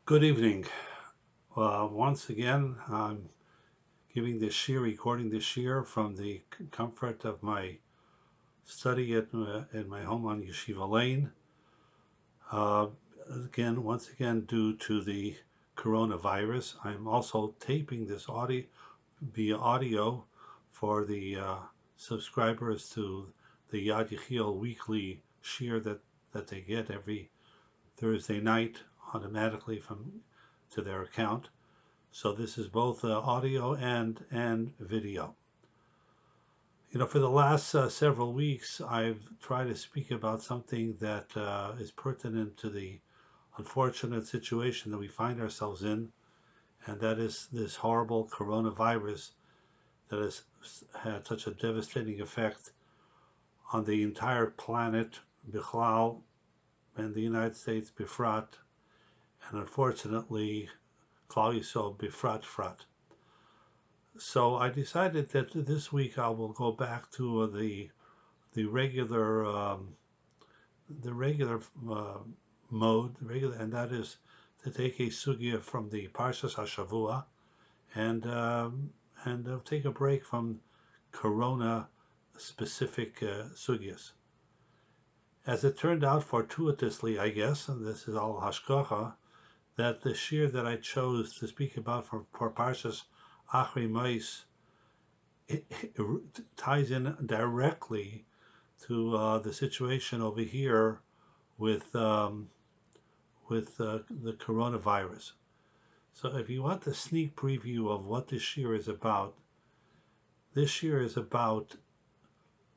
Good evening. Once again, I'm recording this year from the comfort of my study at my home on Yeshiva Lane. Uh, once again, due to the coronavirus, I'm also taping this audio via audio for the subscribers to the Yad Yechiel weekly shir that they get every Thursday night automatically to their account. So this is both audio and video. For the last several weeks, I've tried to speak about something that is pertinent to the unfortunate situation that we find ourselves in, and that is this horrible coronavirus that has had such a devastating effect on the entire planet, Bichlal, and the United States, Bifrat, and unfortunately, Klal Yisrael, Bifrat. So I decided that this week I will go back to the regular mode, and that is to take a sugya from the Parshas Hashavua and take a break from Corona specific sugyas. As it turned out, fortuitously, I guess, and this is all hashgacha, that the shir that I chose to speak about for Parshas אחרי it ties in directly to the situation over here with the coronavirus. So if you want the sneak preview of what this year is about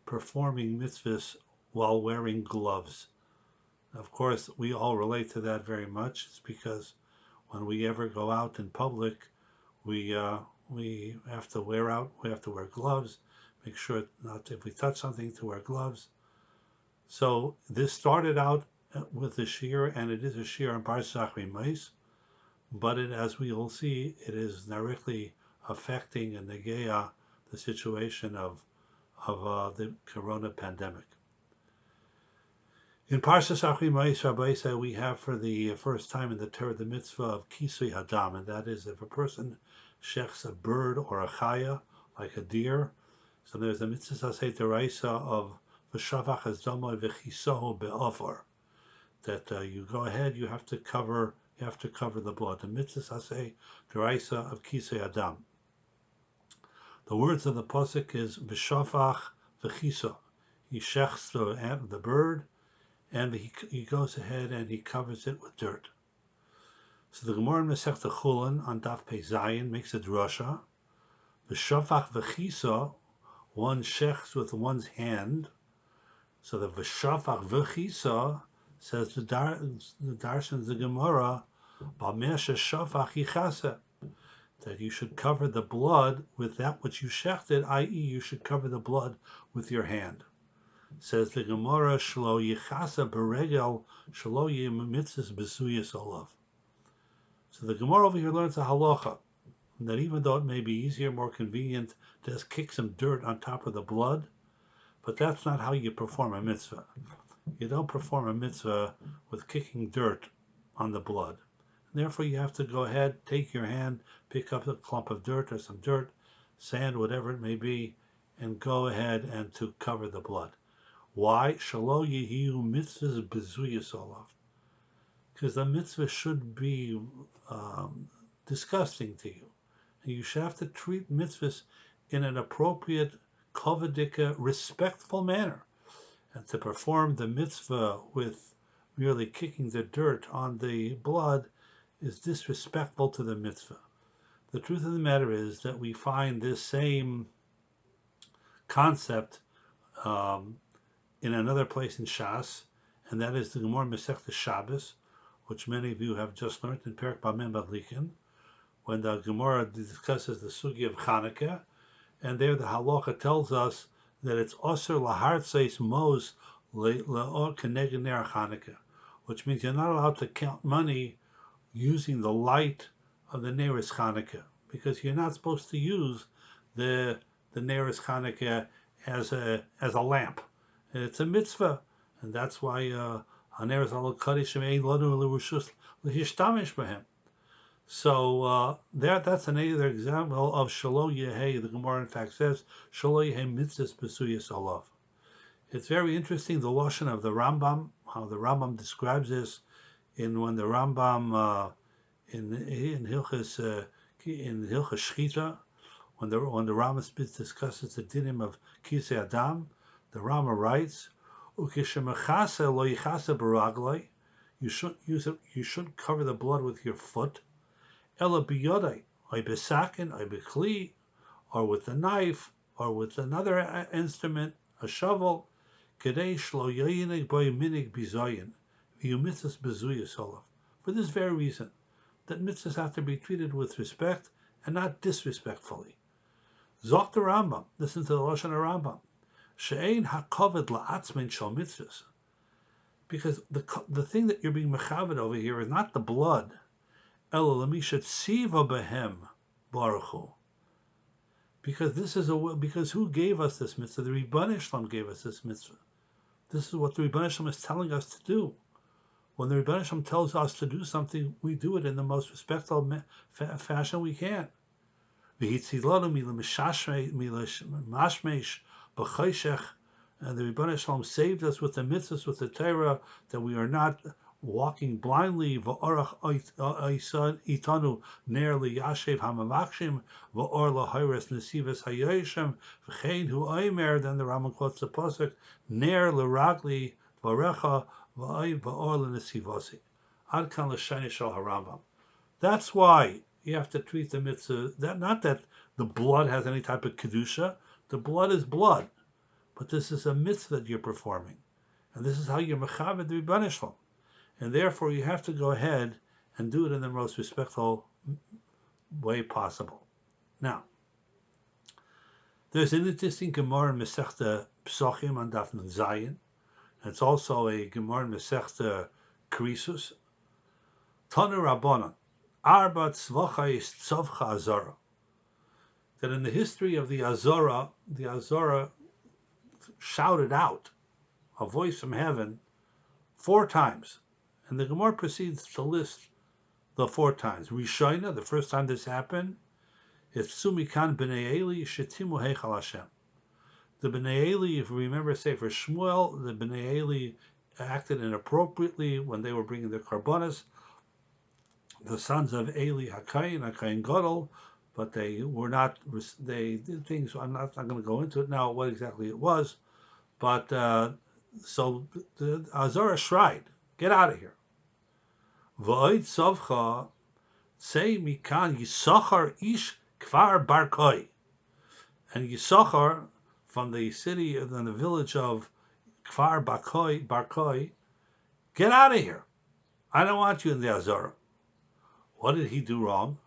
performing mitzvahs while wearing gloves. Of course, we all relate to that very much. It's because when we ever go out in public, we have to wear gloves, make sure not if we touch something to wear gloves. So this started out with a shir, and it is a shir on Parshas Achray, but as we will see, it is directly affecting and negaya the situation of the corona pandemic. In Parshas Achray, Rabbi said we have for the first time in the Torah the mitzvah of kisui hadam, and that is if a person shechs a bird or a chaya, like a deer. So there's the mitzvah say deraisa of v'shavach hazdama v'chisohu be'ofor, that you go ahead, you have to cover the blood. The mitzvah say deraisa of kisui hadam. The words of the pasuk is v'shavach v'chiso. He shechs the bird, and he goes ahead and he covers it with dirt. So the Gemara in Masechta Chulin on Daf Pei Zayin makes a drasha. V'shafach v'chisa, one shechs with one's hand. So the v'shafach v'chisa says the darshan the Gemara, b'mesha shafach yichasa, that you should cover the blood with that which you shechted, i.e., you should cover the blood with your hand. Says the Gemara, shlo yichasa beregel shlo yimitzis besuyas olav. So the Gemara over here learns a halacha that even though it may be easier, more convenient to just kick some dirt on top of the blood, but that's not how you perform a mitzvah. You don't perform a mitzvah with kicking dirt on the blood. And therefore, you have to go ahead, take your hand, pick up a clump of dirt or some dirt, sand, whatever it may be, and go ahead and to cover the blood. Why? Shalo yehiu mitzvahs bezuyas olav. Because the mitzvah should be disgusting to you. And you should have to treat mitzvahs in an appropriate, kovadika, respectful manner. And to perform the mitzvah with merely kicking the dirt on the blood is disrespectful to the mitzvah. The truth of the matter is that we find this same concept in another place in Shas, and that is the Gemara Masechta Shabbos, which many of you have just learned in Perek Bamim Badlikin, when the Gemara discusses the sugi of Chanukah, and there the halacha tells us that it's osir lahartzeis mos le'or keneged ner Chanukah, which means you're not allowed to count money using the light of the Neris Chanukah, because you're not supposed to use the Neris Chanukah as a lamp. And it's a mitzvah, and that's why Haneres al Kaddish ein lanu l'rishus l'hishtamish b'hem. So that's another example of Shalo Yehei. The Gemara in fact says Shalo Yehei mitzvahs besuyas olav. It's very interesting the lashon of the Rambam, how the Rambam describes this when the Rambam in Hilchas Shchita, when the Rambam discusses the dinim of Kisei Adam, the Rambam writes, "Ukishemachase lo yichase baraglai." You shouldn't cover the blood with your foot. Ela biyodai, or besakin, or bekli, or with a knife, or with another instrument, a shovel. Kedei shlo yayinig boy minig bizayin, v'yumitzas bezuyas olav. For this very reason, that mitzvahs have to be treated with respect and not disrespectfully. Zok the Rambam, listen to the lashon of Rambam. She'ein hakoved la'atzmein shal mitzvahs. Because the thing that you're being mechaved over here is not the blood. Ela l'mishat siva behem baruchu. Because who gave us this mitzvah? The Rebbeinu Shalom gave us this mitzvah. This is what the Rebbeinu Shalom is telling us to do. When the Rebbeinu Shalom tells us to do something, we do it in the most respectful fashion we can. And the Rebbeinu Shalom saved us with the mitzvahs, with the Torah, that we are not walking blindly. Itanu nearly yashev hamavakshim v'or lahayres nesivas hayoshim v'chein hu oimer. Then the Rambam quotes the pasuk ner l'ragli v'arecha v'or l'nesivasi. Ad kan l'shayne shal harambam. That's why you have to treat the mitzvah. Not that the blood has any type of kedusha. The blood is blood, but this is a mitzvah that you're performing, and this is how you're mechaved the Rebbeinu Shalom. And therefore, you have to go ahead and do it in the most respectful way possible. Now, there's an interesting Gemara in Masechta Psochim on Daf Nun Zayin. It's also a Gemara in Masechta Krisus. Tanu Rabbanan, Arba Tzvachais Tzavcha Azara. That in the history of the Azara shouted out a voice from heaven 4 times. And the Gemara proceeds to list the 4 times. Rishayna, the first time this happened, is Sumikan B'nei Eli Shetimu Heichal Hashem. The B'nei Eli, if you remember Sefer Shmuel, the B'nei Eli acted inappropriately when they were bringing the karbanos. The sons of Eli, Hakayin Gadol, but they did things. I'm not going to go into it now, what exactly it was. But so the Azara shried, "Get out of here." V'oid sovcha say mikan Yisachar ish kfar barkoi, and Yisachar from the city and the village of Kfar Barkoi, "Get out of here! I don't want you in the Azara." What did he do wrong?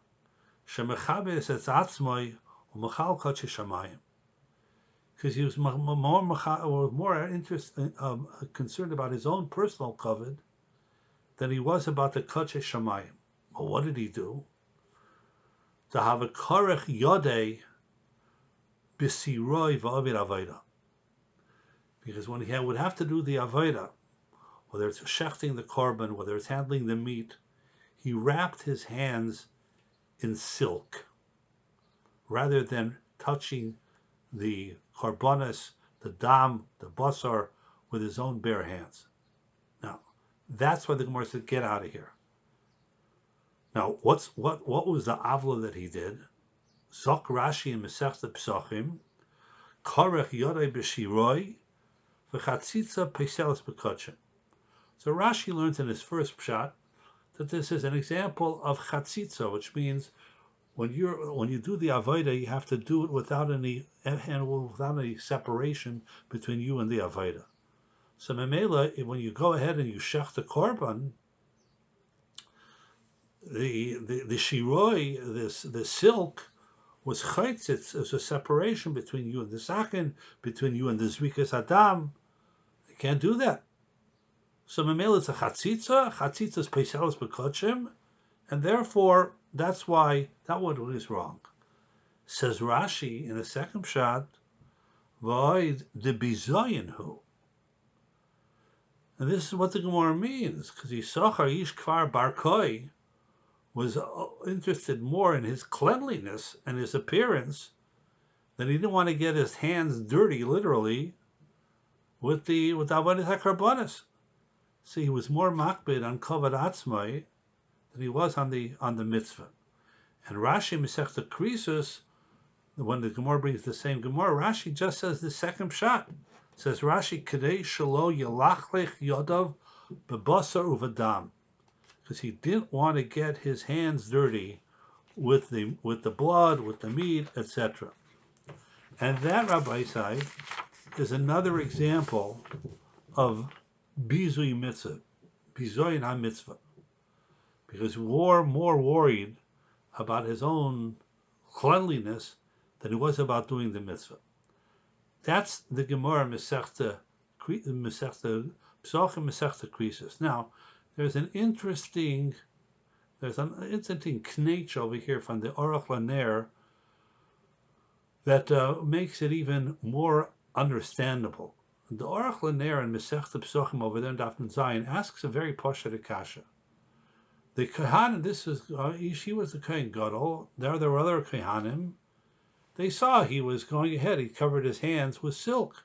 Shemechabes etz atzmoi u'mechal kodesh shamayim. Because he was more concerned about his own personal kavod than he was about the kodesh shamayim. Well, what did he do? To have a korech yodei b'siroi v'avid avoda. Because when he would have to do the avoda, whether it's shechting the korban, whether it's handling the meat, he wrapped his hands in silk rather than touching the korbanos, the dam, the basar, with his own bare hands. Now, that's why the Gemara said, "Get out of here." Now, what was the avla that he did? Zok Rashi in Masechta Psochim, Korech Yodei B'Shiroi, V'Chatzitza Peiseles B'Kodshim. So Rashi learns in his first pshat that this is an example of chatzitza, which means when you do the avodah, you have to do it without any separation between you and the avodah. So memela, when you go ahead and you shech the korban, the shiroi, the silk, was chaitzitz, as a separation between you and the sakin, between you and the zvikas adam. You can't do that. So memela, it's a chatzitza is peiseles b'kodshim, and therefore that's why that one is wrong. Says Rashi in the second pshat, "Void de bizayin hu." And this is what the Gemara means, because Yisachar ish kfar barkoi was interested more in his cleanliness and his appearance than he didn't want to get his hands dirty, literally, with Avodas HaKarbanos. See, he was more makbid on Kavod Atzmai than he was on the mitzvah. And Rashi Masechta Krisus, when the Gemara brings the same Gemara, Rashi just says the second pshat. It says Rashi Kadei Shelo Yelachlech Yodav Bebasar Uvadam, because he didn't want to get his hands dirty with the blood, with the meat, etc. And that, Rabbi Isai, is another example of bizui mitzvah, bizui ha-mitzvah, because more worried about his own cleanliness than he was about doing the mitzvah. That's the Gemara Masechta Psachim Masechta Krisus. Now, there's an interesting knetch over here from the Aruch LaNer that makes it even more understandable. The Aruch LaNer in Masechta Psachim over there in Daf Zayin asks a very pashut kasha. The Kohanim, this is he was the Kohen Gadol. There were other Kohanim. They saw he was going ahead. He covered his hands with silk.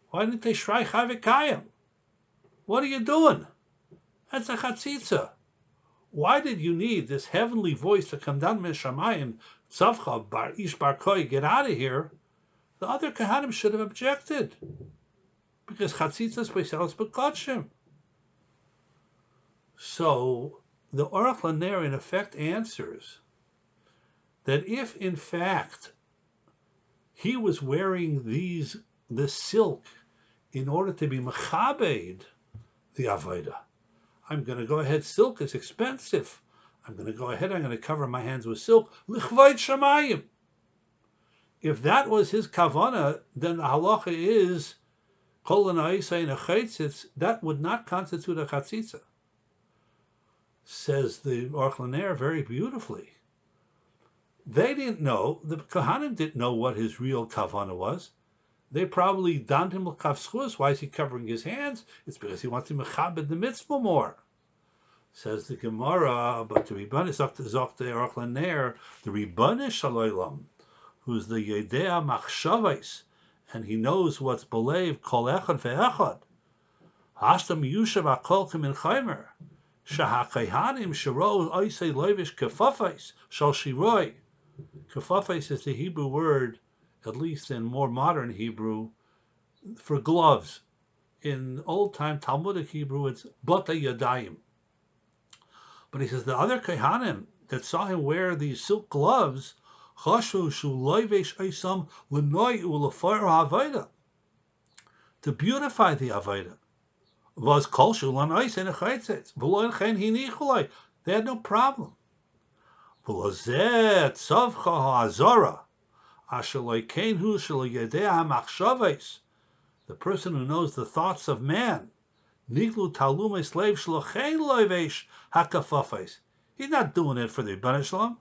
Why didn't they shrei chavikayim? What are you doing? That's a chatzitza. Why did you need this heavenly voice to come down Mishamayim, Tzavcha bar Ish bar Koi, get out of here? The other Kohanim should have objected, because chatzitzas beiselos b'kodshim. So the Aruch LaNer in effect answers that if in fact he was wearing this silk in order to be mechabed the avodah, I'm going to go ahead. Silk is expensive. I'm going to go ahead. I'm going to cover my hands with silk. Lichvayt shamayim. If that was his kavana, then the halacha is kol l'na'isa in a chaitzitz. That would not constitute a chatzitza. Says the Aruch LaNer very beautifully. They didn't know. The Kohanim didn't know what his real kavana was. They probably donned him l'kavschus. Why is he covering his hands? It's because he wants to mechabed the mitzvah more. Says the Gemara, but the Rebbeinu Zok the Aruch LaNer, the Rebbeinu Shalom, who's the Yedea Machshavais, and he knows what's believed kol echad ve'echad. Hashtam Yushav Akol Kamin Chaimer, Shahakayhanim Shiro Oisei Levish Kefafais Shal Shiroi. Kefafais is the Hebrew word, at least in more modern Hebrew, for gloves. In old-time Talmudic Hebrew, it's bata yadayim. But he says the other Kohanim that saw him wear these silk gloves, chashu shu loivesh oisam l'noi u'lefar ha'avodah, to beautify the avodah. Was kol shu l'nois in a chaytzitz v'lo chen hinichulai. They had no problem. V'lozeh tzavcha ha'azora. The person who knows the thoughts of man. He's not doing it for the Rebbeinu Shalom.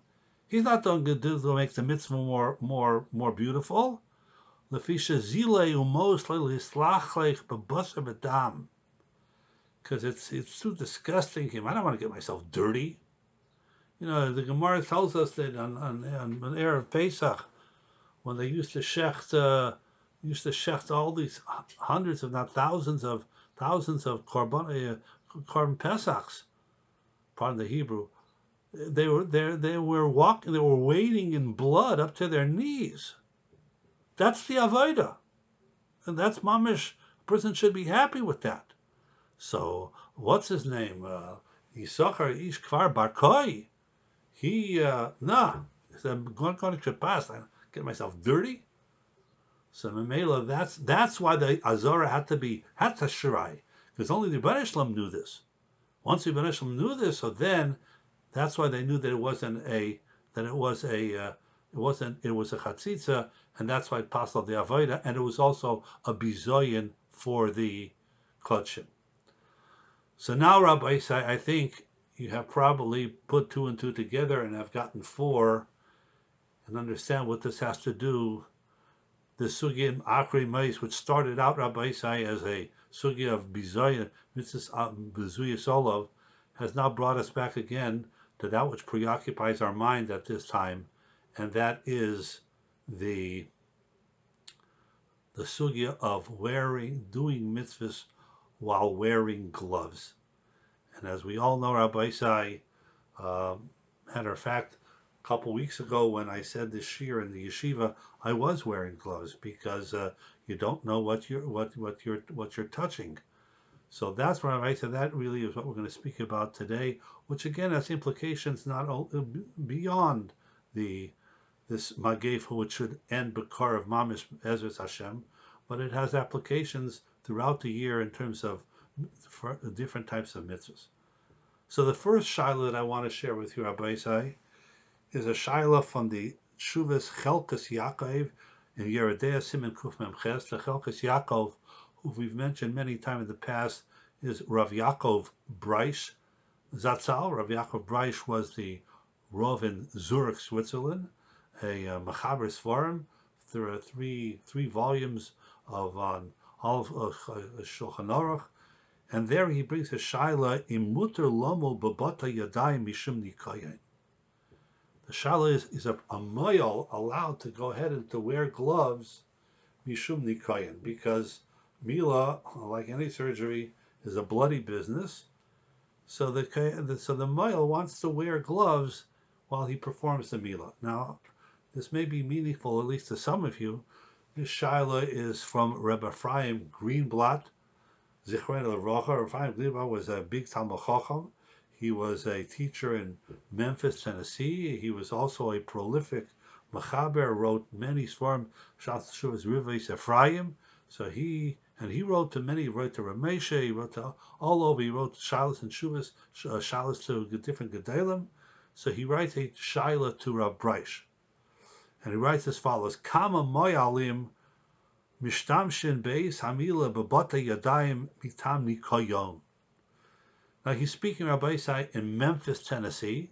He's not doing it to make the mitzvah more beautiful. Because it's too disgusting. I don't want to get myself dirty. You know, the Gemara tells us that on Erev Pesach, when they used to shecht all these hundreds, if not thousands of korban pesachs, pardon the Hebrew, they were wading in blood up to their knees. That's the avodah, and that's mamish. A person should be happy with that. So what's his name? Yisachar Ish Kfar Bar Koi. He said, I'm going to pass. Get myself dirty. So Mamela, that's why the Azara had to shirai, because only the Rebbeinu Shalom knew this. Once the Rebbeinu Shalom knew this, so then that's why they knew that it was a chatzitza, and that's why it passed off the avodah, and it was also a bizoyin for the kodshim. So now, Rabbi Isai, I think you have probably put 2 and 2 together and have gotten 4. And understand what this has to do. The sugya Akhrei Meis, which started out, Rabbi Isai, as a sugya of Bizoya, Mitzvah Bezuya Solov, has now brought us back again to that which preoccupies our mind at this time, and that is the sugya of doing mitzvahs while wearing gloves. And as we all know, Rabbi Isai, matter of fact, a couple weeks ago when I said this shir in the yeshiva, I was wearing gloves because you don't know what you're touching. So that's where I said that really is what we're going to speak about today, which again has implications not beyond this Magefa, which should end Bakar of Mamish Ezras Hashem, but it has applications throughout the year in terms of different types of mitzvahs. So the first shaila that I want to share with you, Rabbi Isai, is a shaila from the Shuvas Chelkas Yaakov in Yeridea Siman Kuf Mem Ches. The Chelkas Yaakov, who we've mentioned many times in the past, is Rav Yaakov Breish Zatzal. Rav Yaakov Breish was the Rav in Zurich, Switzerland, a Mechaber Svarim. There are three volumes of all of Shulchan Aruch, and there he brings a shaila im muter lomo babata yadayim mishum nikayin. The shaila is a moyal allowed to go ahead and to wear gloves mishum nikayin, because mila, like any surgery, is a bloody business. So the moyal wants to wear gloves while he performs the mila. Now, this may be meaningful, at least to some of you. This shaila is from Rebbe Ephraim Greenblatt, Zichron Levracha. Ephraim Greenblatt was a big Talmud Chacham. He was a teacher in Memphis, Tennessee. He was also a prolific Mechaber, wrote many Svarim, Shuvas Rivais Ephraim. So he wrote to many. He wrote to Ramesha. He wrote to all over. He wrote Shalas and Shuvas, Shalas to different Gedalim. So he writes a shaila to Rav Breish. And he writes as follows: Kama moyalim mishtamshin beis hamila babata yadayim mitam nikoyon. Now he's speaking, Rabbi Isai, in Memphis, Tennessee.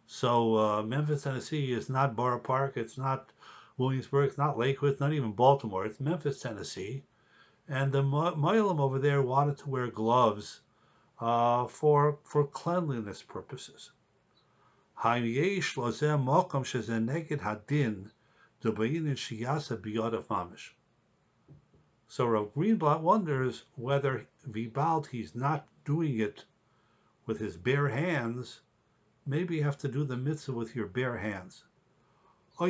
So Memphis, Tennessee is not Borough Park, it's not Williamsburg, it's not Lakewood, it's not even Baltimore. It's Memphis, Tennessee. And the moyalim over there wanted to wear gloves for cleanliness purposes. So Rav Greenblatt wonders whether Vibald, he's not doing it with his bare hands. Maybe you have to do the mitzvah with your bare hands. Or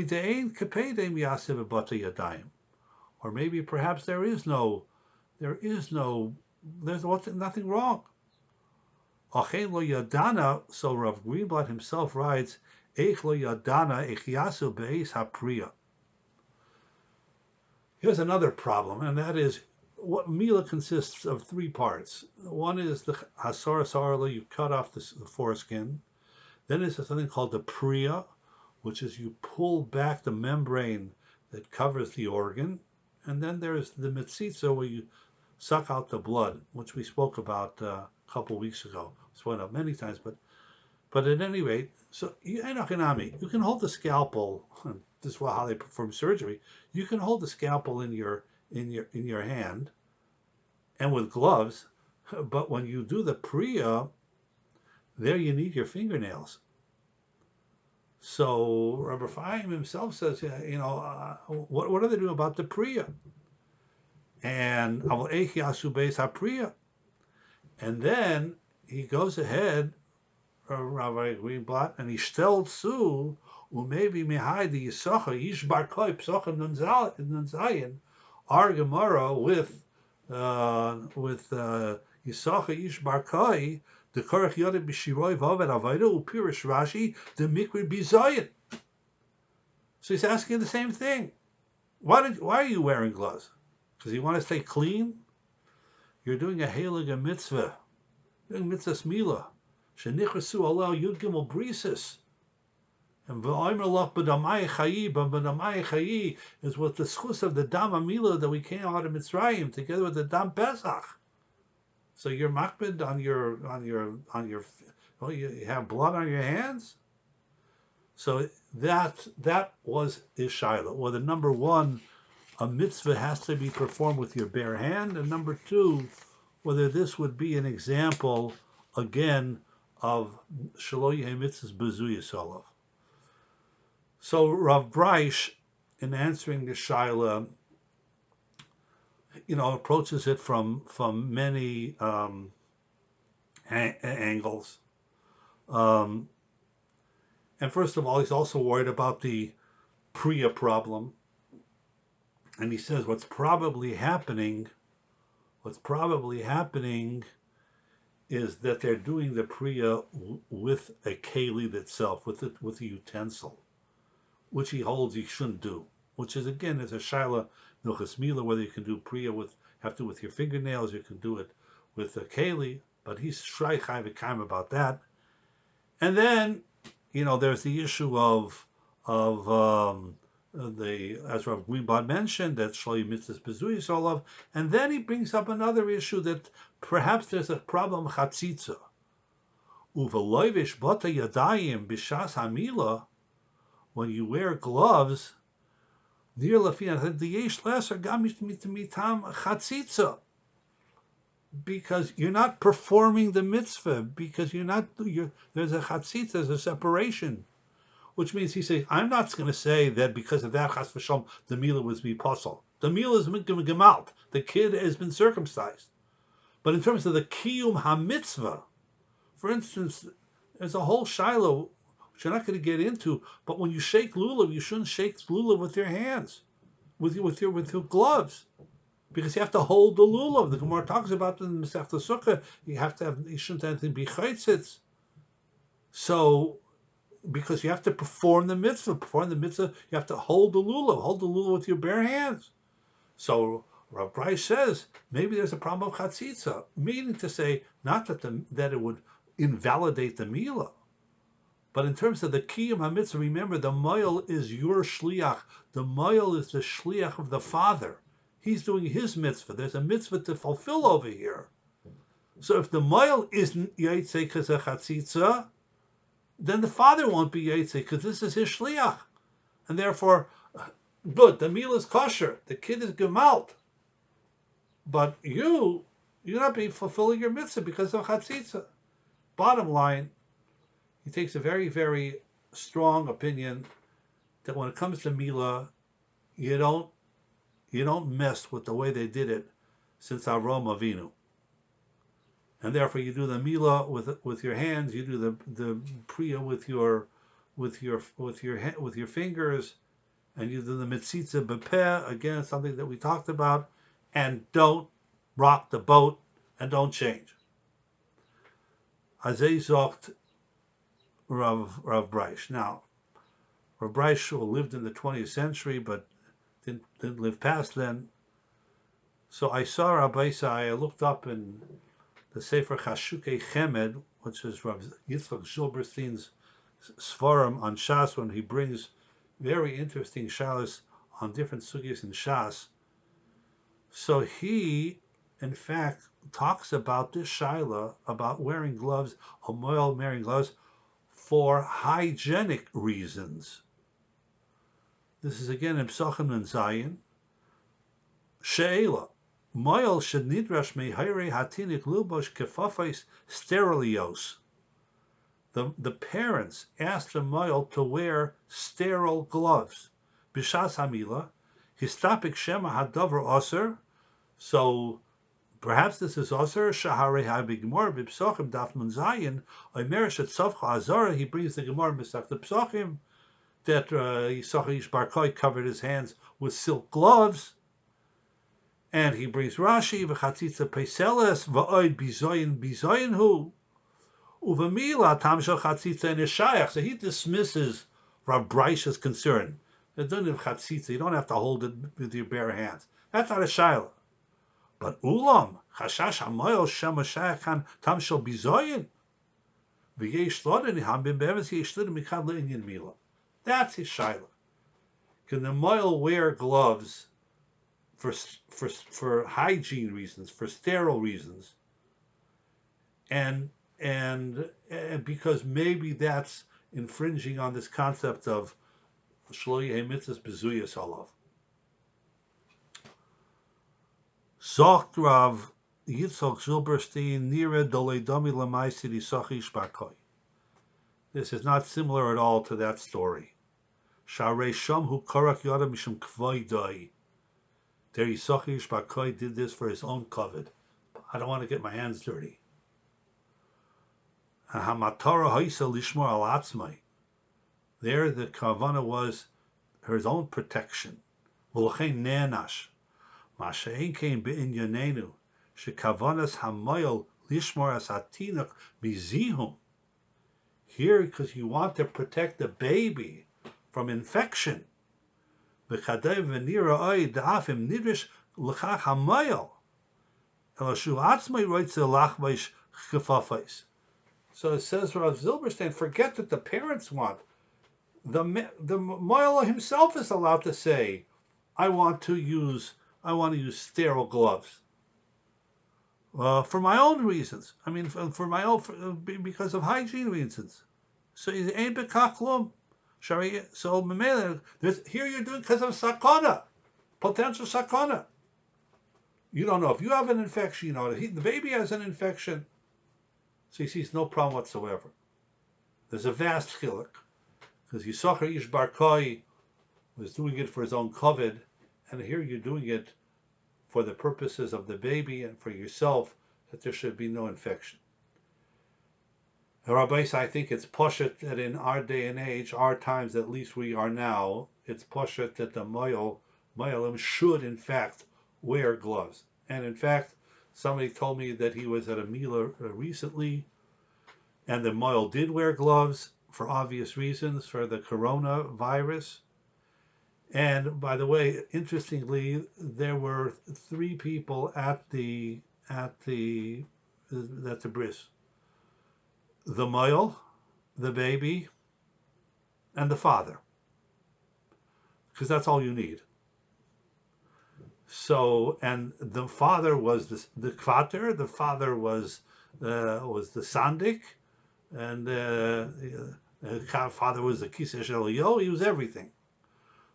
maybe perhaps there's nothing wrong. So Rav Greenblatt himself writes, here's another problem, and that is what Mila consists of three parts. One is the Hasar Sarla, you cut off the foreskin. Then there's something called the Priya, which is you pull back the membrane that covers the organ. And then there's the Mitzitza, where you suck out the blood, which we spoke about a couple weeks ago. Spoke up many times, but at any rate, so you can hold the scalpel. This is how they perform surgery. You can hold the scalpel in your hand, and with gloves. But when you do the Priya, there you need your fingernails. So Rabbi Ephraim himself says, what do they do about the Priya? And and then he goes ahead, Rabbi Greenblatt, and he stellt zu, maybe mehai the Yisacha Yishbar Koi Psachim Nunzayin, our Gemara with Yisacha Yishbar Koi, the Korach Yodim B'Shiroi Vaved Avayda Upirish Rashi the Mikri Bizayin. So he's asking the same thing. Why are you wearing gloves? Because you want to stay clean? You're doing a heilige mitzvah. You're doing mitzvah smila. Shenichrasu Allah Yud Gimel Brisis. And v'omer lach b'damai chayi, but b'damai chayi is with the schus of the dam amila that we came out of Mitzrayim together with the dam Pesach. So you're makbid on your you have blood on your hands. So that was Ishaila. Well, the number one, a mitzvah has to be performed with your bare hand, and number two, whether this would be an example again of Shelo Yehei Mitzvahs Bezuyos Olav. So Rav Breish, in answering the Shaila, approaches it from many angles. And first of all, he's also worried about the Priya problem. And he says what's probably happening is that they're doing the Priya with a keli itself, with a utensil, which he holds you shouldn't do. Which is, again, is a shaila milchas mila, whether you can do Priya with your fingernails, you can do it with a keli, but he's shrei chai v'kaim about that. And then, there's the issue of as Rav Greenblatt mentioned, that Shloy Mitzvahs Bezuyos Olav, and then he brings up another issue that perhaps there's a problem chatzitza. Uveloivish bata yadayim b'shas hamila, when you wear gloves, near lafiya diyesh leser gam mitam chatzitza, because you're not performing the mitzvah, because there's a chatzitza, there's a separation. Which means he says, I'm not going to say that because of that, chas v'shalom, the milah was miposel. The milah is gemalt. The kid has been circumcised. But in terms of the kiyum hamitzvah, for instance, there's a whole shiloh, which you're not going to get into, but when you shake lulav, you shouldn't shake lulav with your hands, with your gloves, because you have to hold the lulav. The Gemara talks about in the Masechta Sukkah, you shouldn't have anything be chaitzitz. So, because you have to perform the mitzvah. You have to hold the lulav with your bare hands. So Rav Breish says maybe there's a problem of chatzitza, meaning to say not that it would invalidate the milah, but in terms of the kiyum hamitzvah, remember the moil is your shliach. The moil is the shliach of the father. He's doing his mitzvah. There's a mitzvah to fulfill over here. So if the moil isn't yaitze because of chatzitza, then the father won't be yaitze because this is his shliach, and therefore, good. The meal is kosher. The kid is gemalt, but you're not being fulfilling your mitzvah because of chatzitza. Bottom line, he takes a very, very strong opinion that when it comes to milah, you don't mess with the way they did it since Avram Avinu. And therefore, you do the milah with your hands. You do the priya with your fingers, and you do the mitzitza bepeh, again, something that we talked about. And don't rock the boat, and don't change. Azay zocht Rav Breish. Now, Rav Breish lived in the 20th century, but didn't live past then. So I saw Rabbi Sai. I looked up in the Sefer Chashukei Chemed, which is Rav Yitzchak Zilberstein's Svarim on Shas, when he brings very interesting shalas on different sugyas in Shas. So he, in fact, talks about this shaila, about wearing gloves, or moil wearing gloves, for hygienic reasons. This is again in Psachim and Zayin. She'ela. Moil should nidrash mehayrei hatinik lubosh kefafos sterilios. The parents asked the moil to wear sterile gloves. B'shas hamila, histapik shema hadavar oser. So perhaps this is oser. Shaharei habigmor b'psachim daf nun zayin. Omer shetzavcha azara. He brings the gemara Masechta Psachim that Yisachar Barkoi covered his hands with silk gloves. And he brings Rashi, v'chatzitza peiseles, v'oid bizoyin hu, uvamila tam shel chatzitza neshayach. So he dismisses Rav Breish's concern. The din of chatzitza, you don't have to hold it with your bare hands. That's not a shayla. But ulam chashash hamoyel shema shayach tam shel bizoyin, v'yesh lodin hambim be'emes yesh lodin mikad le'inyan mila. That's his shayla. Can the moyel wear gloves for hygiene reasons, for sterile reasons, and because maybe that's infringing on this concept of shlo yehei mitzvahs bezuyos olav. Zocht Rav Yitzhak Zilberstein Nira Doledomi Lamaisi Sochi Shbakoi. This is not similar at all to that story. Sharei Shamhu Korak Yoda Mishum Kvoidoi. Der Yisochi Shbakoi did this for his own covet. I don't want to get my hands dirty. Hamatara Haisa Lishmor Al Atzmai. There the kavana was her own protection. V'lochein ne'anash. Ma she'ein kein be'inyanenu. Shekavanas hamayel lishmor as hatinach mizihum. Here, because you want to protect the baby from infection. V'chadei v'nira oi da'afim nidrish l'chach hamayel. Elashu atzmai roitze lachvaish kefafos. So it says Rav Zilberstein, forget that the parents want. The Moila himself is allowed to say, I want to use sterile gloves for my own reasons. I mean, for my own, because of hygiene reasons. So he's ain't bekaklum. So here you're doing because of sakana, potential sakana. You don't know if you have an infection. You know the baby has an infection. So he sees no problem whatsoever. There's a vast chiluk. Because Yisachar Ish Barkoi was doing it for his own covet, and here you're doing it for the purposes of the baby and for yourself, that there should be no infection. Rabbis, I think it's poshet that in our day and age, our times at least we are now, it's poshet that the moyalim should in fact wear gloves. And in fact, somebody told me that he was at a Mila recently, and the moyal did wear gloves, for obvious reasons, for the coronavirus. And by the way, interestingly, there were 3 people at the bris: the moyal, the baby, and the father, because that's all you need. So, and the father was the kvater, the father was the sandik, and father was the kiseh shel, he was everything.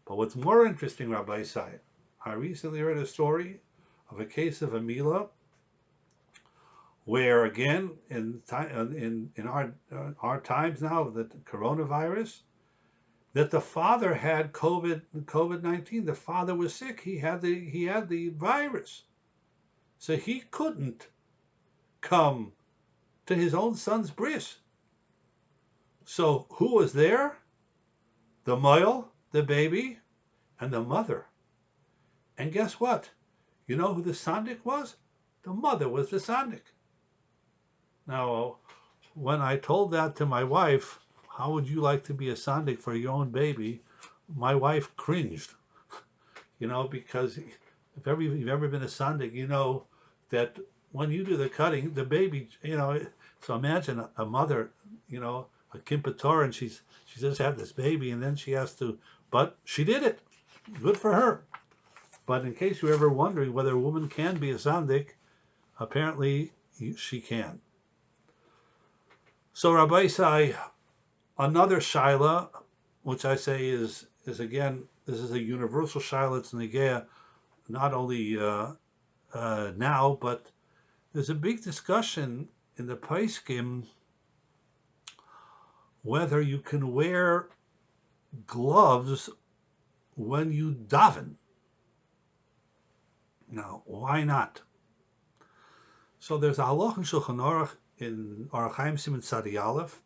But what's more interesting, Rabbi Sai, I recently heard a story of a case of a Mila where, again, in our times now, the coronavirus, that the father had COVID-19. The father was sick. He had the virus, so he couldn't come to his own son's bris. So who was there? The moyal, the baby, and the mother. And guess what? You know who the sandik was? The mother was the sandik. Now, when I told that to my wife, how would you like to be a sandik for your own baby? My wife cringed, because if you've ever been a sandik, you know that when you do the cutting, the baby, so imagine a mother, a kimpator, and she just had this baby, and then she has to, but she did it. Good for her. But in case you're ever wondering whether a woman can be a sandik, apparently she can. So Rabbi Sai, another shaila, which I say is again, this is a universal shaila. It's negea, not only now, but there's a big discussion in the Paiskim whether you can wear gloves when you daven. Now, why not? So there's a halach in Shulchan Aruch in Orach Chaim Siman Tzadi Aleph,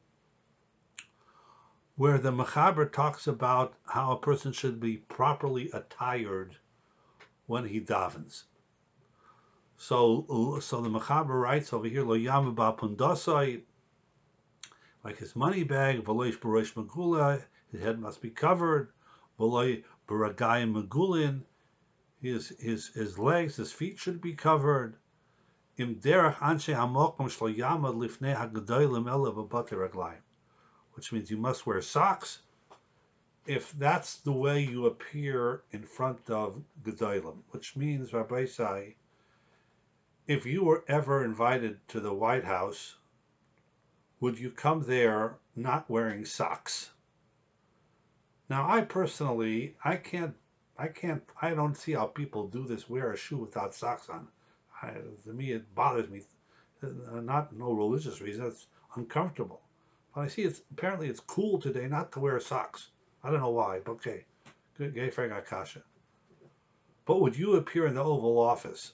where the Mechaber talks about how a person should be properly attired when he davens. So the Mechaber writes over here, Lo yam ba'pundasai, like his money bag, v'loish b'rosh megula, his head must be covered, v'loi b'ragayim megulin, his legs, his feet should be covered. Im derech anshe hamokom shlo yamad lifnei hagadolim ela v'batei raglayim, which means you must wear socks if that's the way you appear in front of gedolim, which means, Rabbi Sai, if you were ever invited to the White House, would you come there not wearing socks? Now, I personally, I don't see how people do this, wear a shoe without socks on. To me, it bothers me. Not no religious reason. It's uncomfortable. But I see apparently it's cool today not to wear socks. I don't know why, but okay. Good, gay kasha. But would you appear in the Oval Office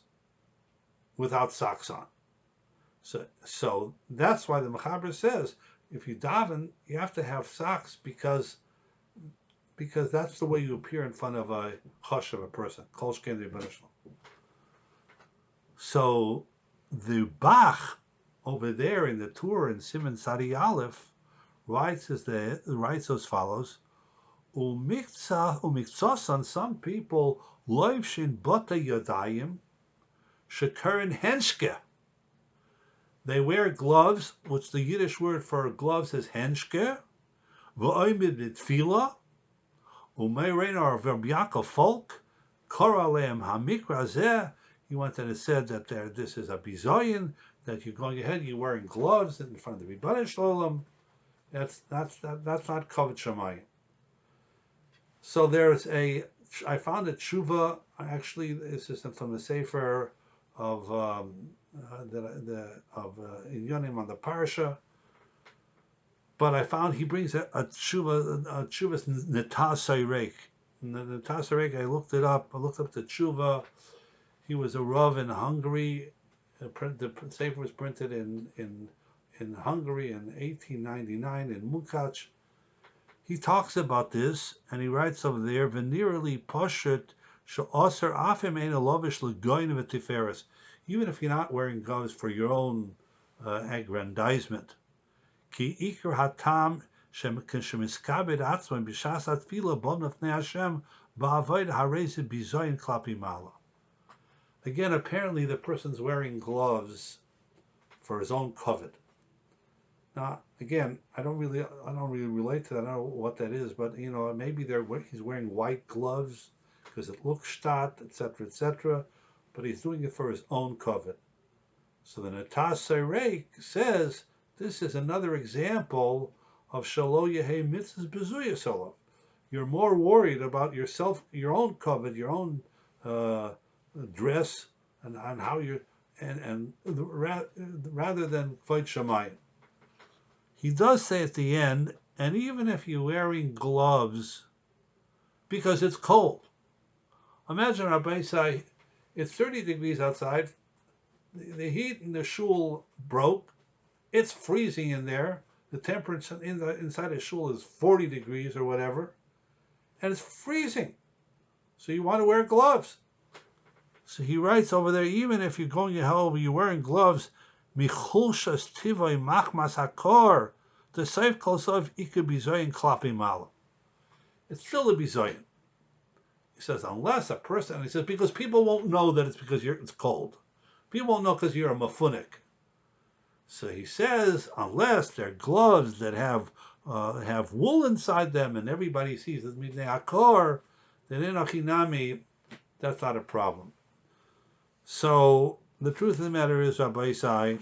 without socks on? So that's why the Mechaber says if you daven, you have to have socks because that's the way you appear in front of a hush of a person. So the Bach over there in the Torah in Siman Sadi Aleph writes as follows: Umikzasan, some people loivshin bata yadayim shekarin henshke. They wear gloves, which the Yiddish word for gloves is henshke. V'oimid b'tfila u'meirein or Rabbi Yaakov Folk kora lehem hamikra zeh. He went and said that this is a bizoyin, that you're going ahead, you're wearing gloves in front of the Rebbeinu Shalom. That's not kavod shamayim. So I found a tshuva. Actually, this is from the sefer of Inyanim on the parsha. But I found he brings a tshuva's netas reik. The netas reik, I looked it up. I looked up the tshuva. He was a rav in Hungary. The sefer was printed in Hungary in 1899 in Munkach. He talks about this, and he writes over there, "Venirali poshet she'aser afim ein alovish legoyin v'tiferes." Even if you're not wearing gloves for your own aggrandizement, ki ikar hatam shemiskabed atzmon b'shas atfila bom lefnei Hashem ba'avoid harei bizoyin klapi mala. Again, apparently the person's wearing gloves for his own kavod. Now, again, I don't really relate to that. I don't know what that is, but maybe he's wearing white gloves because it looks shtat, etc., etc. But he's doing it for his own kavod. So the Netas Seirek says this is another example of Shalo Yehei Mitzvahs Bezuya Solo. You're more worried about yourself, your own kavod, your own dress, and how you're rather than Kvod Shamayim. He does say at the end, and even if you're wearing gloves because it's cold. Imagine Rabbi say, it's 30 degrees outside, the heat in the shul broke, it's freezing in there, the temperature inside the shul is 40 degrees or whatever, and it's freezing. So you want to wear gloves. So he writes over there, even if you're going home, you're wearing gloves, Michulshas tivoi machmas hakor, the seif kolsov ikar bizoyin klapi malam. It's still a bizoyin. He says, unless a person, and he says, because people won't know that it's because it's cold. People won't know because you're a mafunik. So he says, unless they're gloves that have wool inside them and everybody sees it, midnei hakor, then in achinami, that's not a problem. So the truth of the matter is, Rabbi Isai,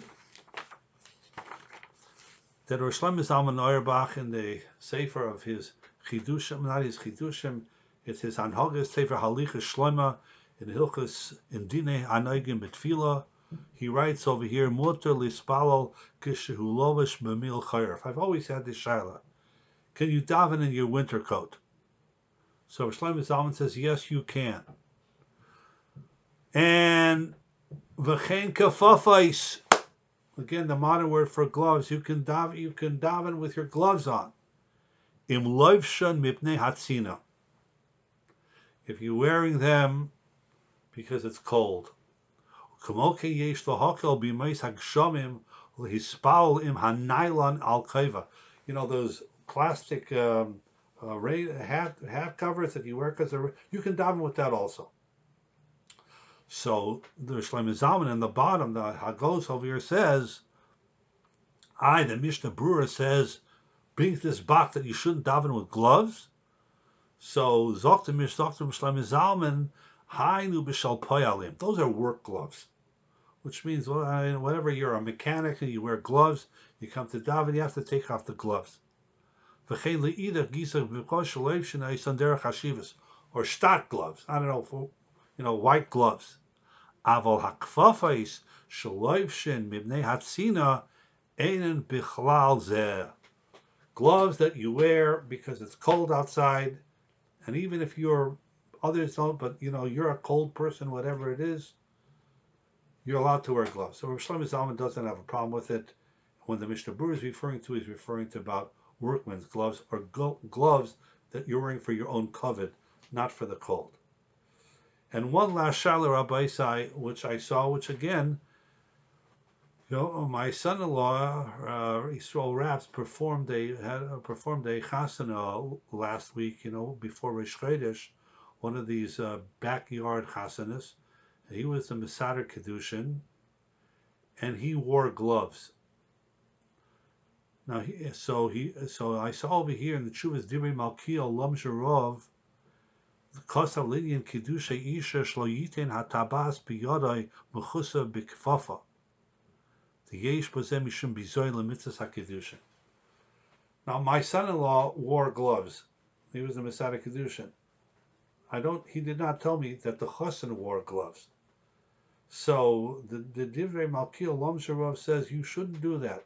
that Rosh Shlomo Zalman Auerbach in the sefer of his chidushim, not his chidushim, it's his Anhagas sefer Halichas Shlomo in Hilchas in Dinei Anagim Betfila. He writes over here, Muter lispalal kishehu lovish b'mil chayerf. I've always had this shaila. Can you daven in your winter coat? So Rosh Shlomo Zalman says, yes, you can. And v'chein kefafos, again the modern word for gloves. You can daven with your gloves on. Im loivshan mipnei hatzina. If you're wearing them because it's cold. K'mo yesh lohakel b'meis hagshamim l'hispal im hanylon al kaiva. Those plastic hat covers that you wear because you can daven with that also. So the Shlomo Zalman in the bottom, the Hagos over here says, the Mishnah Brura says, brings this back that you shouldn't daven with gloves. So Zoktim Shlomo Zalman, Hainu b'shal poyalim. Those are work gloves, which means whenever you're a mechanic and you wear gloves, you come to daven, you have to take off the gloves. Or stat gloves. I don't know, white gloves. Aval hakfafais shaloivshin mibnei hatzina einen bichlal zeh. Gloves that you wear because it's cold outside, and even if others don't, but you're a cold person, whatever it is, you're allowed to wear gloves. So Rav Shlomo Zalman doesn't have a problem with it. When the Mishnah Berurah is referring to, he's referring to about workman's gloves or gloves that you're wearing for your own kavod, not for the cold. And one last shala Rabbi Isai, which I saw, which again, my son-in-law Yisrael Raps performed a chasana last week. Before Rosh Chodesh, one of these backyard chasanas. He was a Mesader Kedushin, and he wore gloves. Now, so I saw over here in the Chuvas Divrei Malkiel Lom Zerov, Kosav Linyan Kedusha Isha Shlo Yitin Hatabas Biyodai Mechusa B'Kfafa. The Yesh Bozeh Mishum Bizoy Lemitzvos HaKedushin. Now, my son-in-law wore gloves. He was a Mesader Kedushin. He did not tell me that the Chassan wore gloves. So the Divrei Malkiel Lom Zerov says you shouldn't do that.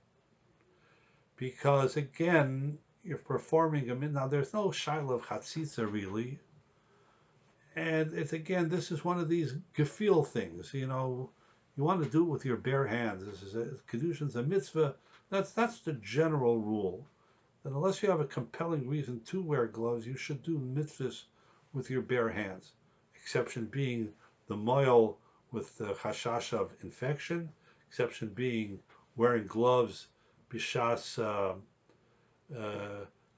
Because again, you're performing now there's no shaila of chatzitza really. And this is one of these gefühl things, you want to do it with your bare hands. This is Kedushin's a mitzvah. That's the general rule. That unless you have a compelling reason to wear gloves, you should do mitzvahs with your bare hands. Exception being the moil with the chashash of infection. Exception being wearing gloves b'shas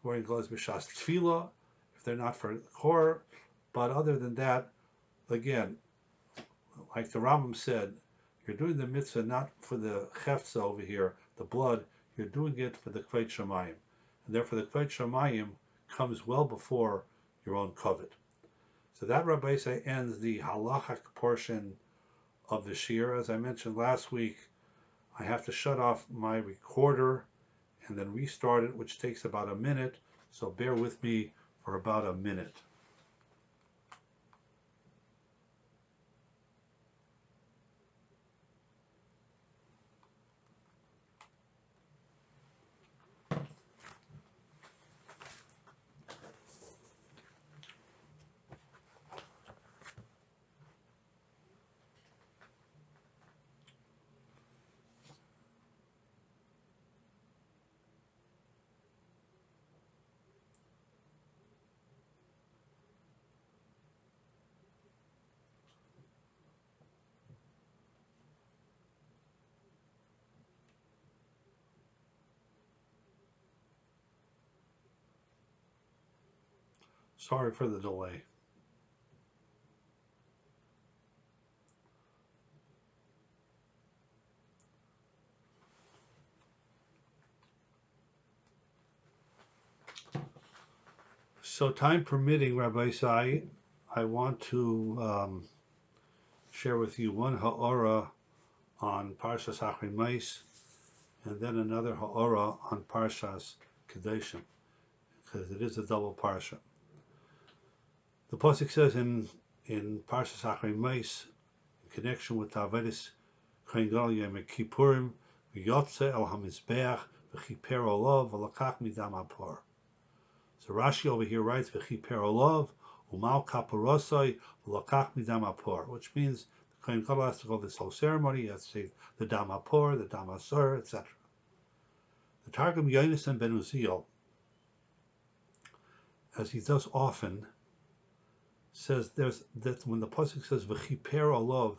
tefillah, if they're not for chor. But other than that, again, like the Rambam said, you're doing the mitzvah not for the cheftza over here, the blood. You're doing it for the kveit shamayim, and therefore the kveit shamayim comes well before your own kavod. So that Rabbi Isai ends the halachic portion of the shir. As I mentioned last week, I have to shut off my recorder and then restart it, which takes about a minute. So bear with me for about a minute. Sorry for the delay. So time permitting, Rabbi Isai, I want to share with you one ha'ora on Parshas אחרי, and then another ha'ora on Parshas Kedeshim, because it is a double parsha. The pasuk says in Parshas אחרי, in connection with Avodas Kohen Gadol Yom Kippurim, v'yotze el hamizbeach v'chiper olav v'lakach midam hapor. So Rashi over here writes v'chiper olav umal kaporosai v'lakach midam hapor, which means the Kohen Gadol has to go this whole ceremony. He has to say the dam hapor, the dam asur, etc. The Targum Yonasan ben Uziel, as he does often, says that when the pasuk says v'chiper olav,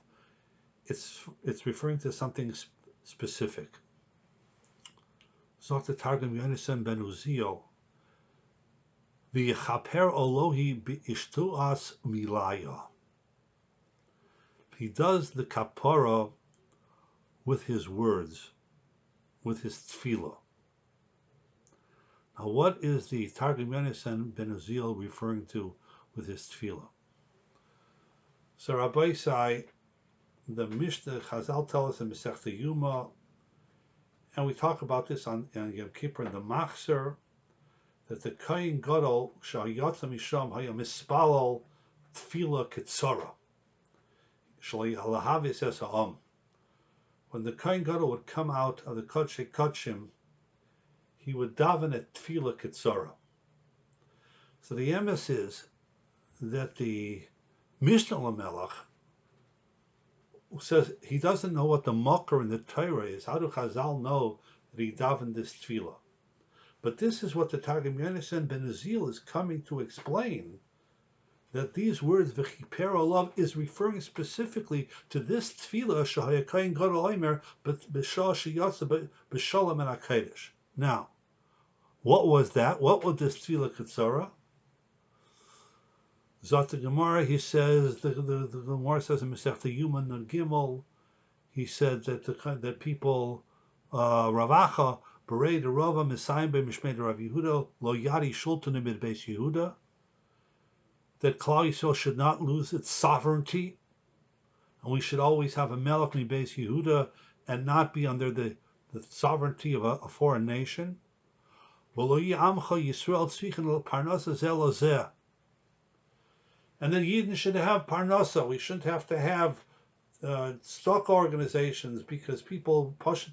it's referring to something specific. So the Targum Yonasan ben Uziel, v'yichaper Olohi b'ishtuas milaya. He does the kapara with his words, with his tefillah. Now, what is the Targum Yonasan ben Uziel referring to with his tefillah? So Rabbi Isai, the Mishnah Chazal tell us in Masechta Yuma, and we talk about this on Yom Kippur in the Machzer, that the Kohen Gadol shal yotza misham haya mispalal tefillah ketzara. When the Kohen Gadol would come out of the Kodesh Kodshim, he would daven at Tefillah Ketzora. So the emes is that the Mishnah Lamelech says he doesn't know what the Makar in the Torah is. How do Chazal know that he davened this Tefillah? But this is what the Targum Yonasan ben Azil is coming to explain, that these words v'chiper olav is referring specifically to this tefillah shehaya kohen gadol omer b'shah sheyatsa b'shalom and hakodesh. Now, what was that? What was this tefillah ketzara? Zot the Gemara, he says, the Gemara says in Masechta Yuma Nun Gimel, he said that people Ravacha Berei de Rava Misayim be Mishmei de Rav Yehuda Lo Yadi Shultanim Bid Beis Yehuda, that Klal Yisrael should not lose its sovereignty, and we should always have a Melech mi Beis Yehuda and not be under the sovereignty of a foreign nation. And then Yidden should have Parnasa. We shouldn't have to have stock organizations because people can't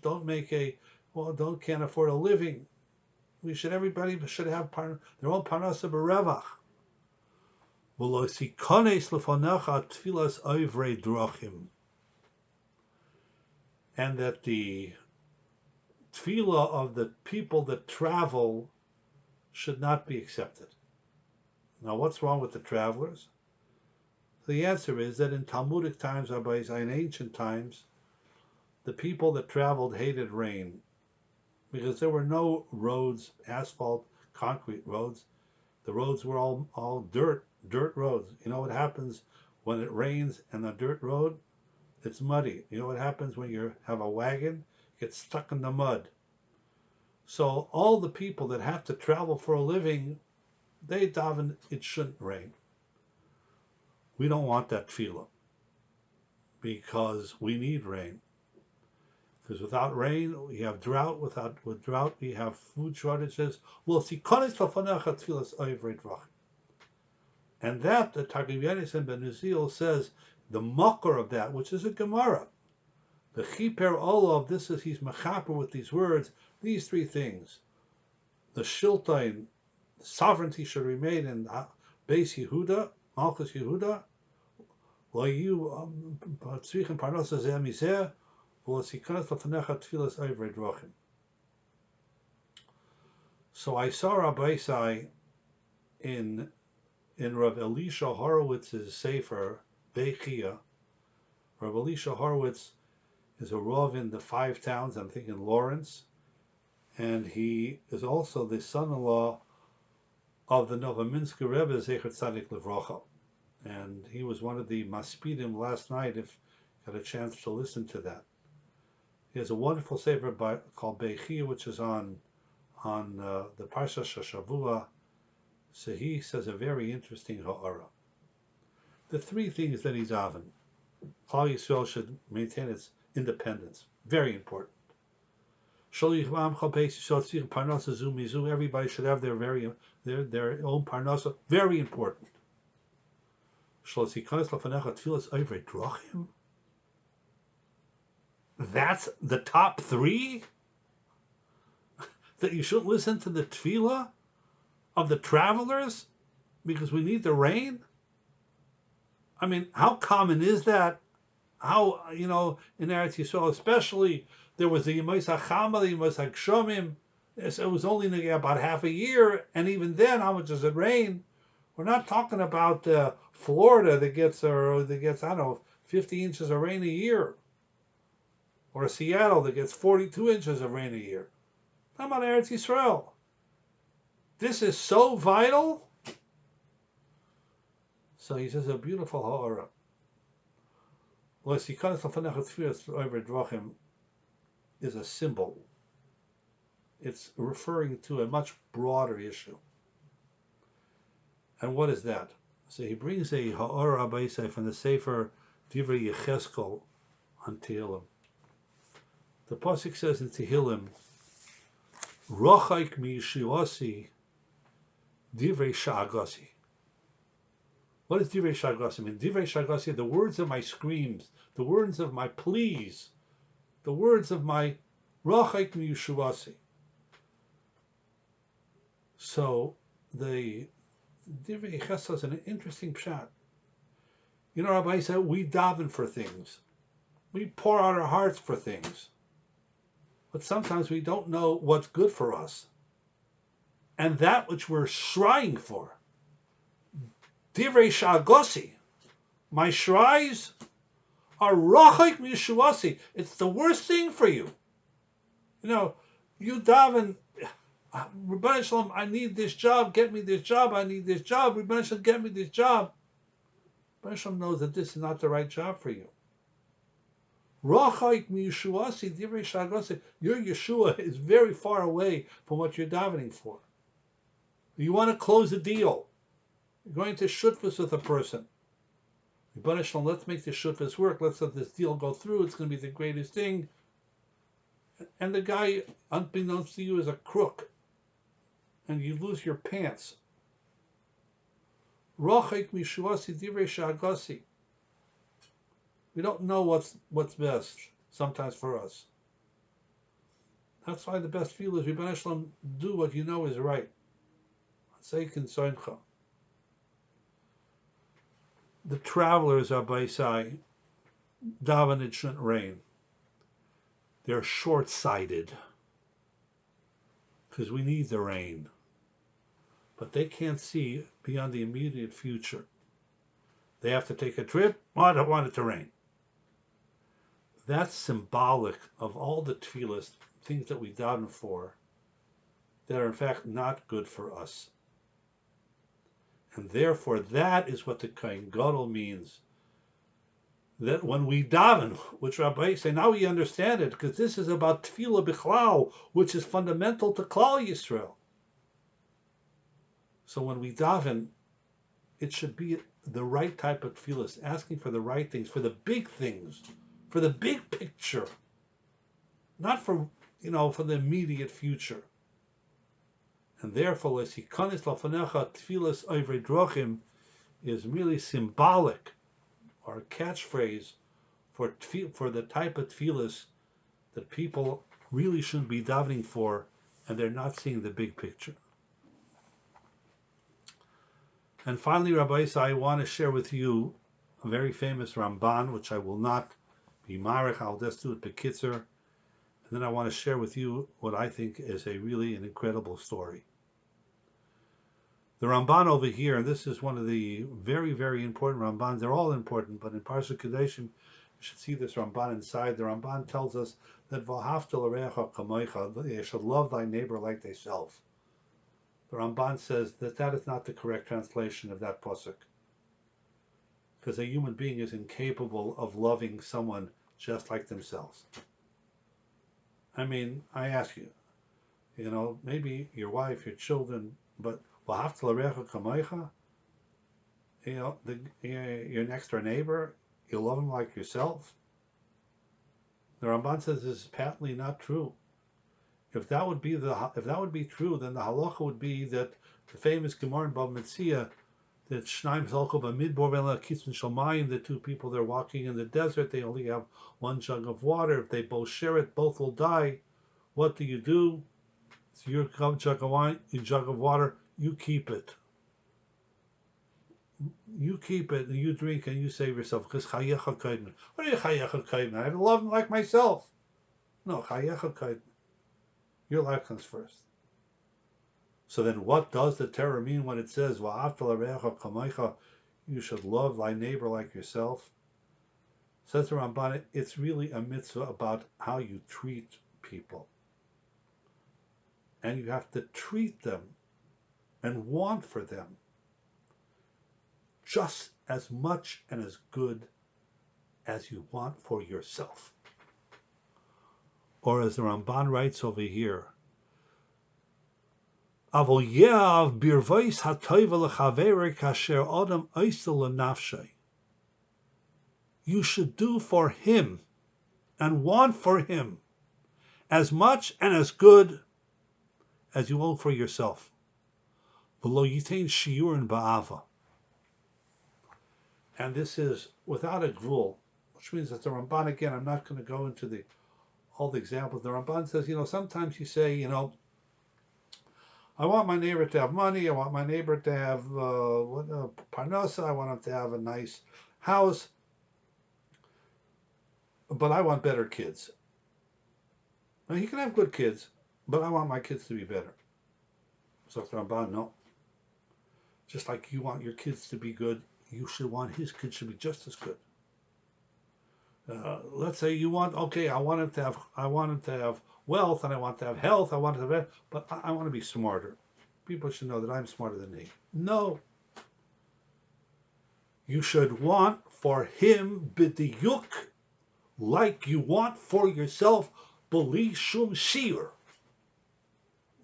afford a living. Everybody should have their own Parnasa B'Revach. And that the tefillah of the people that travel should not be accepted. Now, what's wrong with the travelers? The answer is that in Talmudic times, in ancient times, the people that traveled hated rain because there were no roads, asphalt, concrete roads. The roads were all dirt roads. You know what happens when it rains and the dirt road? It's muddy. You know what happens when you have a wagon? It gets stuck in the mud. So all the people that have to travel for a living, they daven it shouldn't rain. We don't want that tefillah because we need rain. Because without rain, we have drought. With drought, we have food shortages. And that, the Targum Yonasan ben Azil says, the makar of that, which is a Gemara, the chiper olav, he's mechaper with these words, these three things. The shiltain, sovereignty should remain in Beis Yehuda, Malchus Yehuda, so I saw Rabbi Isai in Rav Elisha Horowitz's Sefer, Bechia. Rav Elisha Horowitz is a Rav in the 5 towns, I'm thinking Lawrence, and he is also the son-in-law of the Novominsker Rebbe, Zecher Tzadik Livrocha. And he was one of the Maspidim last night, if you had a chance to listen to that. He has a wonderful sefer called Bechia, which is on the Parsha Shavua. So he says a very interesting ha'ara. The 3 things that he's daven. Klal Yisrael should maintain its independence. Very important. Everybody should have their own parnasa. Very important. That's the top 3? That you shouldn't listen to the tefillah of the travelers because we need the rain? I mean, how common is that? How, in Eretz Yisrael especially, there was the Yemos HaChama, the Yemos HaGshomim. It was only about half a year, and even then, how much does it rain? We're not talking about Florida that gets, I don't know, 50 inches of rain a year. Or Seattle that gets 42 inches of rain a year. How about Eretz Yisrael? This is so vital. So he says a beautiful ha'ara. Is a symbol. It's referring to a much broader issue. And what is that? So he brings a ha'ara abaisai from the Sefer Divrei Yecheskel on Tehillim. The pasuk says in Tehillim, Rochaik mi yishuasi divrei sha'agasi. What does divrei shagasi mean? Divrei shagasi, the words of my screams, the words of my pleas, the words of my rachek miyushuasi. So the divrei chesed is an interesting pshat. You know, Rabbi said we daven for things, we pour out our hearts for things, but sometimes we don't know what's good for us, and that which we're shrieing for. Divrei shagasi, my shries are rachek miyushuasi. It's the worst thing for you. You know, you daven, Rebbeinu Shalom, I need this job, get me this job, I need this job, Rebbeinu Shalom, get me this job. Rebbeinu Shalom knows that this is not the right job for you. Rachek miyushuasi divrei shagasi, your Yeshua is very far away from what you're davening for. You want to close a deal. You're going to shutfus with a person. Rebbeinu Shalom, let's make this shutfus work, let's let this deal go through, it's going to be the greatest thing. And the guy, unbeknownst to you, is a crook, and you lose your pants. Rachek mishuasi divrei shagasi. We don't know what's best sometimes for us. That's why the best feel is Rebbeinu Shalom, do what you know is right. Say kinsoincha. The travelers are by side. Daven it shouldn't rain. They're short-sighted because we need the rain, but they can't see beyond the immediate future. They have to take a trip. Oh, I don't want it to rain. That's symbolic of all the tefillas, things that we daven for, that are in fact not good for us. And therefore, that is what the Kohen Gadol means. That when we daven, which Rabbi say, now we understand it, because this is about tefillah bichlal, which is fundamental to Klal Yisrael. So when we daven, it should be the right type of tefillah, asking for the right things, for the big things, for the big picture, not for the immediate future. And therefore, lesikanis lafanecha tefillas ovrei drochim is merely symbolic, or a catchphrase for the type of tefillas that people really shouldn't be davening for, and they're not seeing the big picture. And finally, Rabbi Isa, I want to share with you a very famous Ramban, which I will not be marich, I'll just do it bekitzer, and then I want to share with you what I think is an incredible story. The Ramban over here, and this is one of the very, very important Rambans. They're all important, but in Parsha Kedeshim, you should see this Ramban inside. The Ramban tells us that V'ahavta l'reacha kamoicha, you should love thy neighbor like thyself. The Ramban says that is not the correct translation of that pasuk, because a human being is incapable of loving someone just like themselves. I mean, I ask you, maybe your wife, your children, but your next door neighbor, you love him like yourself. The Ramban says this is patently not true. If that would be true, then the halacha would be that the famous Gemara in Bava Metzia, that Shnaim Zalko B'Midbar V'Ela Kitzon Shomayim, the two people they're walking in the desert, they only have one jug of water. If they both share it, both will die. What do? It's your jug of wine, your jug of water. You keep it. You keep it, and you drink, and you save yourself. Because chayecha kaidin. What are you chayecha kaidin? I have to love him like myself. No, chayecha kaidin. Your life comes first. So then, what does the Torah mean when it says "Va'afta l'reacha kamaycha"? You should love thy neighbor like yourself. Says the Ramban, it's really a mitzvah about how you treat people, and you have to treat them and want for them just as much and as good as you want for yourself. Or as the Ramban writes over here, Avol ye'av birvais hatoiva lechaverer kasher adam oisel lenafshay. You should do for him and want for him as much and as good as you will for yourself. V'lo yitain shiurin ba'ava. And this is without a gvul, which means that the Ramban, again, I'm not going to go into all the examples. The Ramban says, sometimes you say, I want my neighbor to have money. I want my neighbor to have parnasa. I want him to have a nice house. But I want better kids. Now, he can have good kids, but I want my kids to be better. So the Ramban, no. Just like you want your kids to be good, you should want his kids to be just as good. Let's say you want, okay, I want him to have wealth, and I want to have health. I want to have, but I want to be smarter. People should know that I'm smarter than he. No. You should want for him b'diyuk, like you want for yourself, b'li shum shiur.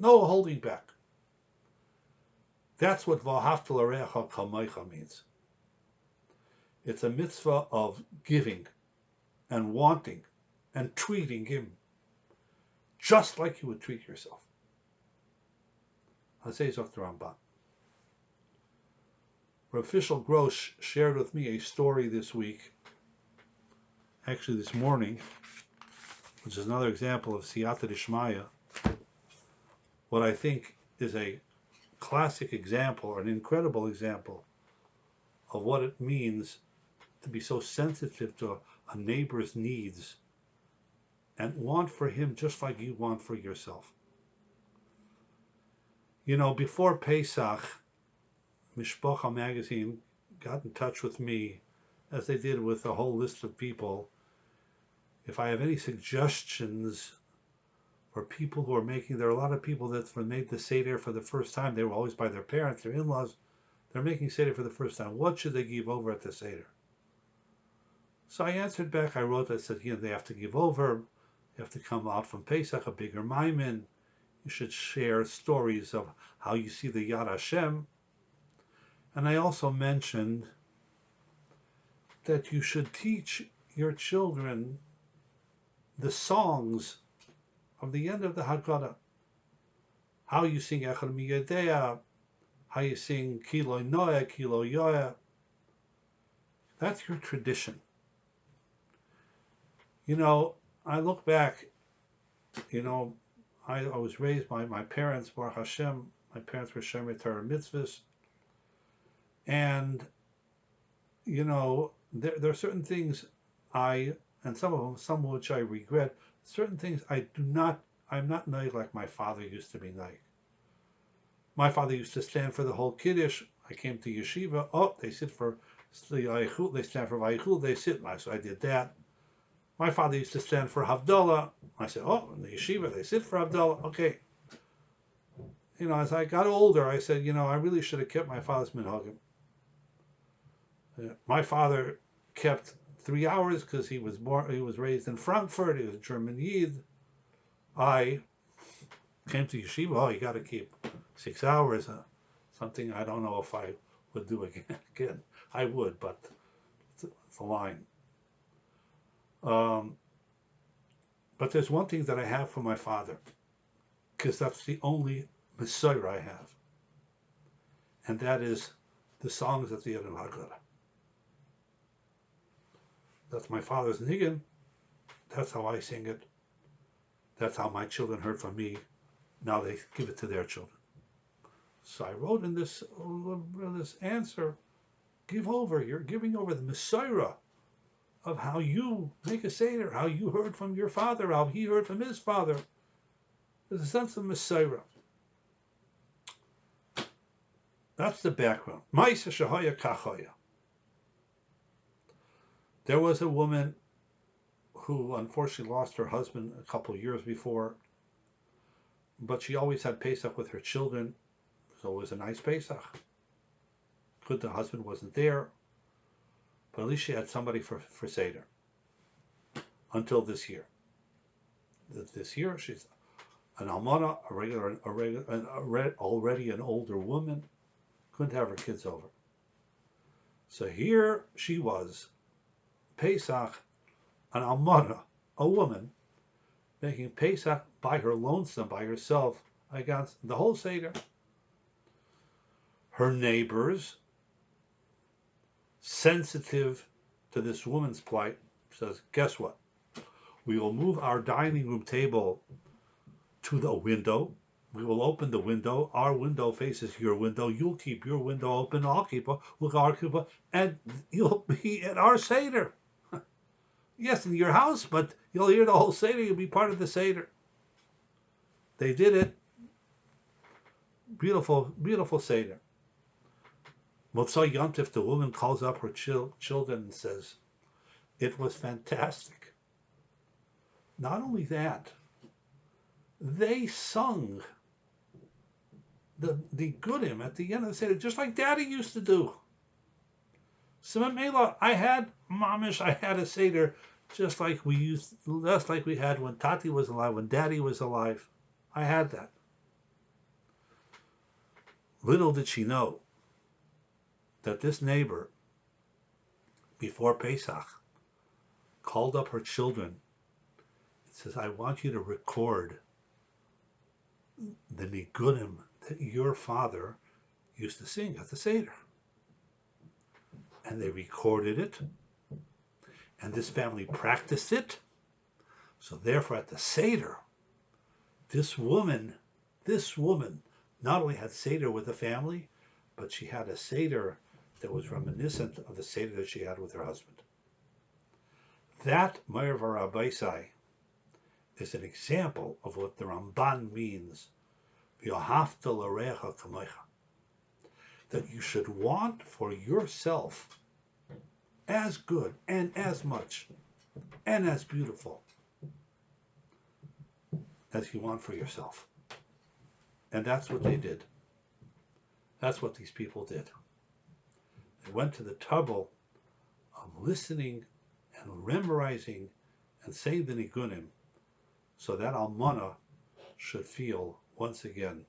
No holding back. That's what v'ahavta l'reacha kamocha means. It's a mitzvah of giving and wanting and treating him just like you would treat yourself. I'll say Dr. Ramban. Rav Fishel Grosh shared with me a story this week, actually this morning, which is another example of siyata d'shmaya, what I think is a classic example, or an incredible example, of what it means to be so sensitive to a neighbor's needs and want for him just like you want for yourself. Before Pesach, Mishpacha magazine got in touch with me, as they did with a whole list of people, if I have any suggestions for people who are there are a lot of people that made the Seder for the first time. They were always by their parents, their in-laws. They're making Seder for the first time. What should they give over at the Seder? So I answered back. I wrote, I said, they have to give over. You have to come out from Pesach, a bigger maimin. You should share stories of how you see the Yad Hashem. And I also mentioned that you should teach your children the songs of the end of the Haggadah. How you sing Echad Miyadea, how you sing Kilo Noah, Kilo Yoah. That's your tradition. I look back, I was raised by my parents, Baruch Hashem. My parents were Shomer Torah mitzvahs. And, there are certain things and some of which I regret, certain things I'm not naig like my father used to be naig. My father used to stand for the whole Kiddush. I came to yeshiva. They sit for Vayichul. They stand for Vayichul. They sit. So I did that. My father used to stand for Havdalah. I said, in the yeshiva, they sit for Havdalah. Okay. As I got older, I said, I really should have kept my father's minhagim. My father kept 3 hours because he was raised in Frankfurt. He was a German Yid. I came to yeshiva. You got to keep 6 hours. Something I don't know if I would do again. I would, but it's a line. But there's one thing that I have from my father, because that's the only Messiah I have, and that is the songs at the end of Haggadah. That's my father's niggin. That's how I sing it. That's how my children heard from me. Now they give it to their children. So I wrote in this answer, you're giving over the Messiah of how you make a Seder, how you heard from your father, how he heard from his father. There's a sense of Messiah. That's the background. Ma'isa shahaya kachaya. There was a woman who unfortunately lost her husband a couple of years before, but she always had Pesach with her children, so it was a nice Pesach. Good the husband wasn't there, but at least she had somebody for Seder. Until this year. This year she's an almana, already an older woman, couldn't have her kids over. So here she was, Pesach, an almana, a woman, making Pesach by her lonesome, by herself, against the whole Seder. Her neighbors sensitive to this woman's plight, says, guess what? We will move our dining room table to the window. We will open the window. Our window faces your window. You'll keep your window open. I'll keep it, and you'll be at our Seder. Yes, in your house, but you'll hear the whole Seder. You'll be part of the Seder. They did it. Beautiful, beautiful Seder. Motzai Yontif, the woman calls up her children and says, it was fantastic. Not only that, they sung the Gudim at the end of the Seder, just like Daddy used to do. Siman Mela, I had a Seder just like we had when Tati was alive, when Daddy was alive. I had that. Little did she know that this neighbor, before Pesach, called up her children and says, I want you to record the Nigunim that your father used to sing at the Seder. And they recorded it, and this family practiced it. So therefore at the Seder, this woman not only had Seder with the family, but she had a Seder that was reminiscent of the Seder that she had with her husband. That Meir Varabaisai is an example of what the Ramban means, V'yohavta l'recha kamecha, that you should want for yourself as good and as much and as beautiful as you want for yourself. And that's what they did. That's what these people did. They went to the trouble of listening and memorizing and saying the Nigunim so that Almana should feel once again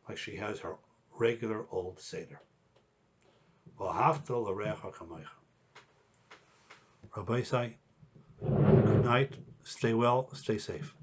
like she has her regular old Seder. Rabbi Isai, good night, stay well, stay safe.